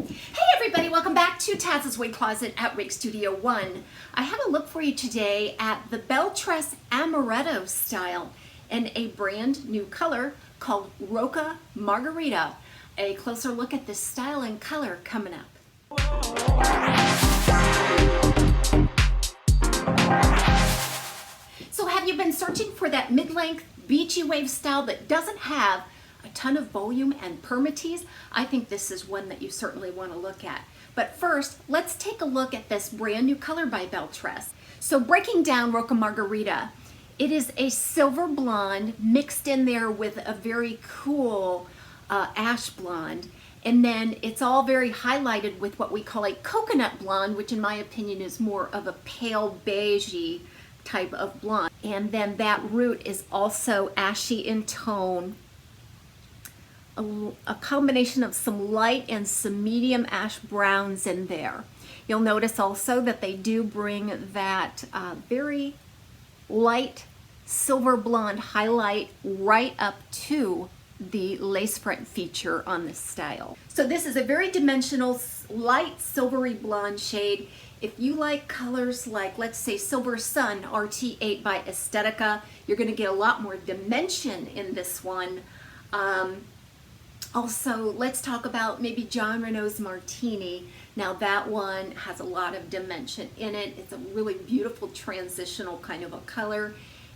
Hey everybody, welcome back to Taz's Wig Closet at Wig Studio One. I have a look for you today at the Belle Tress Amaretto style in a brand new color called ROCA Margarita. A closer look at this style and color coming up. So have you been searching for that mid-length beachy wave style that doesn't have a ton of volume and permatease? I think this is one that you certainly want to look at. But first, let's take a look at this brand new color by Belle Tress. So breaking down ROCA Margarita, it is a silver blonde mixed in there with a very cool ash blonde. And then it's all very highlighted with what we call a coconut blonde, which in my opinion is more of a pale beigey type of blonde. And then that root is also ashy in tone. A combination of some light and some medium ash browns in there. You'll notice also that they do bring that very light silver blonde highlight right up to the lace front feature on this style. So this is a very dimensional, light silvery blonde shade. If you like colors like, let's say, Silver Sun RT8 by Estetica, you're going to get a lot more dimension in this one. Also, let's talk about maybe John Renault's Martini. Now that one has a lot of dimension in it. It's a really beautiful transitional kind of a color.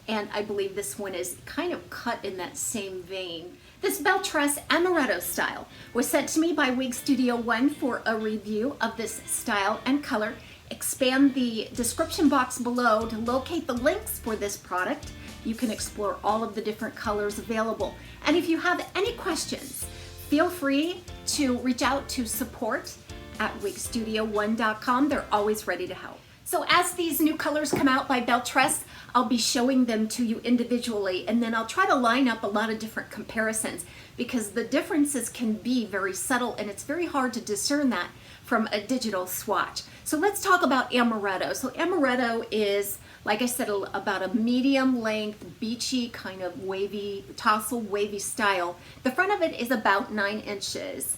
And I believe this one is kind of cut in that same vein. This Belle Tress Amaretto style was sent to me by Wig Studio One for a review of this style and color. Expand the description box below to locate the links for this product. You can explore all of the different colors available. And if you have any questions, feel free to reach out to support@wigstudio1.com. They're always ready to help. So as these new colors come out by Belle Tress, I'll be showing them to you individually, and then I'll try to line up a lot of different comparisons because the differences can be very subtle and it's very hard to discern that from a digital swatch. So let's talk about Amaretto. So Amaretto is, like I said, about a medium length, beachy kind of wavy, tassel wavy style. The front of it is about 9 inches.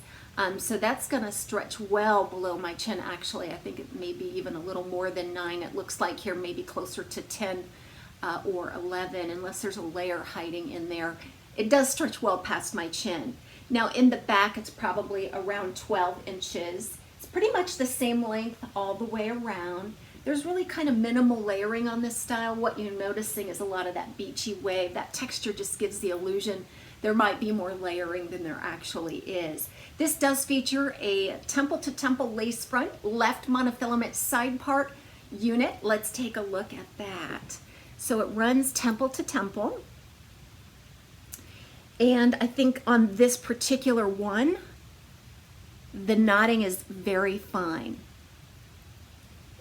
So that's gonna stretch well below my chin actually. I think it may be even a little more than 9. It looks like here maybe closer to 10 or 11, unless there's a layer hiding in there. It does stretch well past my chin. Now in the back, it's probably around 12 inches. It's pretty much the same length all the way around. There's really kind of minimal layering on this style. What you're noticing is a lot of that beachy wave. That texture just gives the illusion there might be more layering than there actually is. This does feature a temple to temple lace front, left monofilament side part unit. Let's take a look at that. So it runs temple to temple. And I think on this particular one, the knotting is very fine.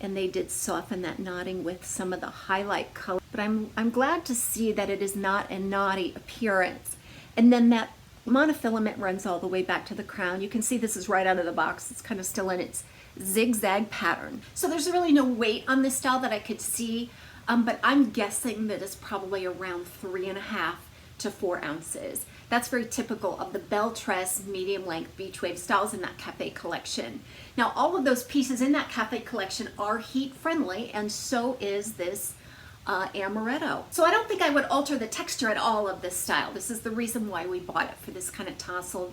And they did soften that knotting with some of the highlight color. But I'm glad to see that it is not a knotty appearance. And then that monofilament runs all the way back to the crown. You can see this is right out of the box. It's kind of still in its zigzag pattern. So there's really no weight on this style that I could see, but I'm guessing that it's probably around 3.5 to 4 ounces. That's very typical of the Belle Tress medium length beach wave styles in that cafe collection. Now all of those pieces in that cafe collection are heat friendly, and so is this Amaretto. So I don't think I would alter the texture at all of this style. This is the reason why we bought it, for this kind of tousled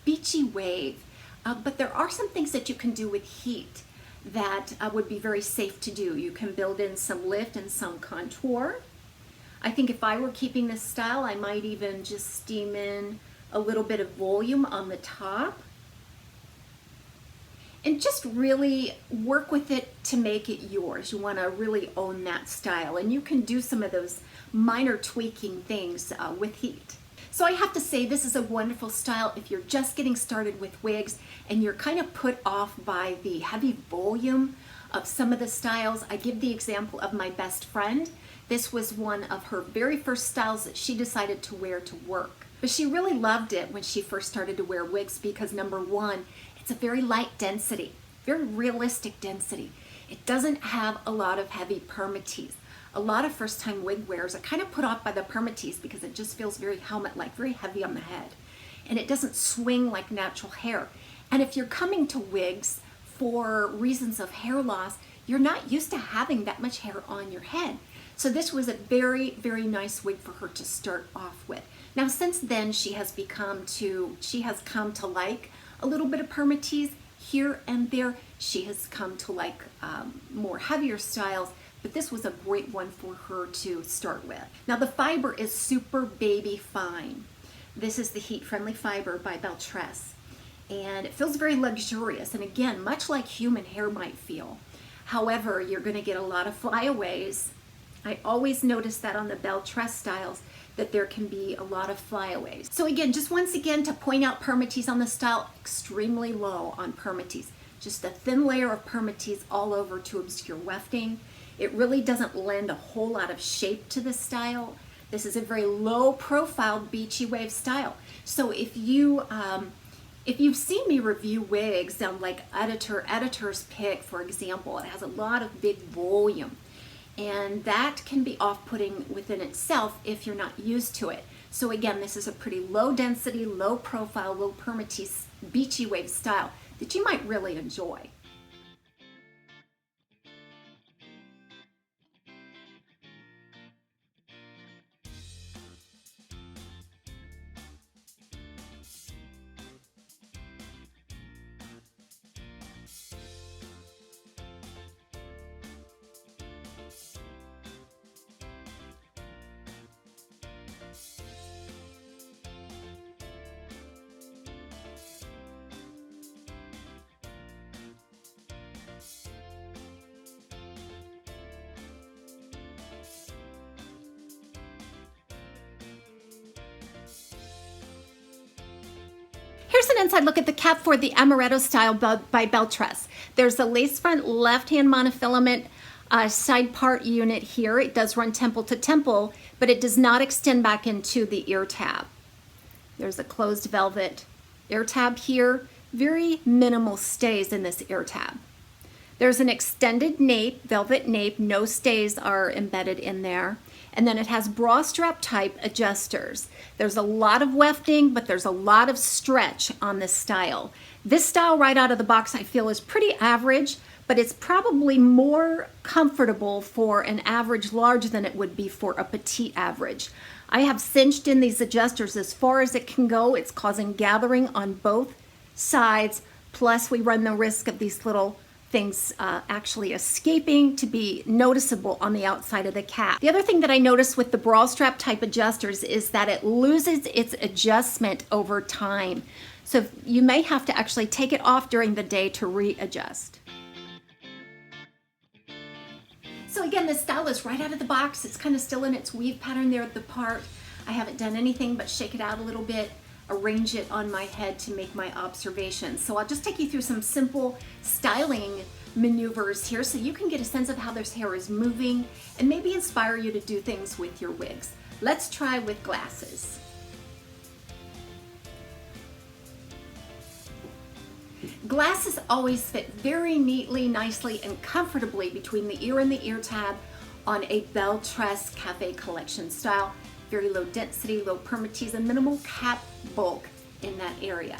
beachy wave. But there are some things that you can do with heat that would be very safe to do. You can build in some lift and some contour. I think if I were keeping this style, I might even just steam in a little bit of volume on the top and just really work with it to make it yours. You want to really own that style, and you can do some of those minor tweaking things with heat. So I have to say, this is a wonderful style if you're just getting started with wigs and you're kind of put off by the heavy volume of some of the styles. I give the example of my best friend. This was one of her very first styles that she decided to wear to work. But she really loved it when she first started to wear wigs because, number one, it's a very light density, very realistic density. It doesn't have a lot of heavy permatease. A lot of first-time wig wearers are kind of put off by the permatease because it just feels very helmet-like, very heavy on the head. And it doesn't swing like natural hair. And if you're coming to wigs for reasons of hair loss, you're not used to having that much hair on your head. So this was a very, very nice wig for her to start off with. Now since then she has come to like a little bit of permatease here and there. She has come to like more heavier styles, but this was a great one for her to start with. Now the fiber is super baby fine. This is the heat friendly fiber by Belle Tress, and it feels very luxurious, and again, much like human hair might feel. However, you're going to get a lot of flyaways. I always notice that on the Belle Tress styles, that there can be a lot of flyaways. So again, just once again to point out permatease on the style, extremely low on permatease. Just a thin layer of permatease all over to obscure wefting. It really doesn't lend a whole lot of shape to the style. This is a very low profile beachy wave style. So if you've seen me review wigs on like Editor's Pick, for example, it has a lot of big volume. And that can be off-putting within itself if you're not used to it. So again, this is a pretty low density, low profile, low permatease, beachy wave style that you might really enjoy. Here's an inside look at the cap for the Amaretto style by Belle Tress. There's a lace front left-hand monofilament side part unit here. It does run temple to temple, but it does not extend back into the ear tab. There's a closed velvet ear tab here. Very minimal stays in this ear tab. There's an extended nape, velvet nape, no stays are embedded in there. And then it has bra strap type adjusters. There's a lot of wefting, but there's a lot of stretch on this style. This style right out of the box I feel is pretty average, but it's probably more comfortable for an average large than it would be for a petite average. I have cinched in these adjusters as far as it can go. It's causing gathering on both sides, plus we run the risk of these little things actually escaping to be noticeable on the outside of the cap. The other thing that I noticed with the bra strap type adjusters is that it loses its adjustment over time. So you may have to actually take it off during the day to readjust. So again, this style is right out of the box. It's kind of still in its weave pattern there at the part. I haven't done anything but shake it out a little bit, arrange it on my head to make my observations. So I'll just take you through some simple styling maneuvers here so you can get a sense of how this hair is moving and maybe inspire you to do things with your wigs. Let's try with glasses. Glasses always fit very neatly, nicely, and comfortably between the ear and the ear tab on a Belle Tress Cafe Collection style. Very low density, low permatease, and minimal cap bulk in that area.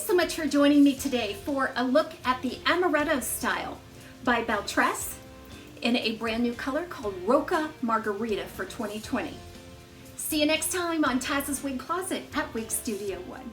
so much for joining me today for a look at the Amaretto style by Belle Tress in a brand new color called ROCA Margarita for 2020. See you next time on Taz's Wig Closet at Wig Studio One.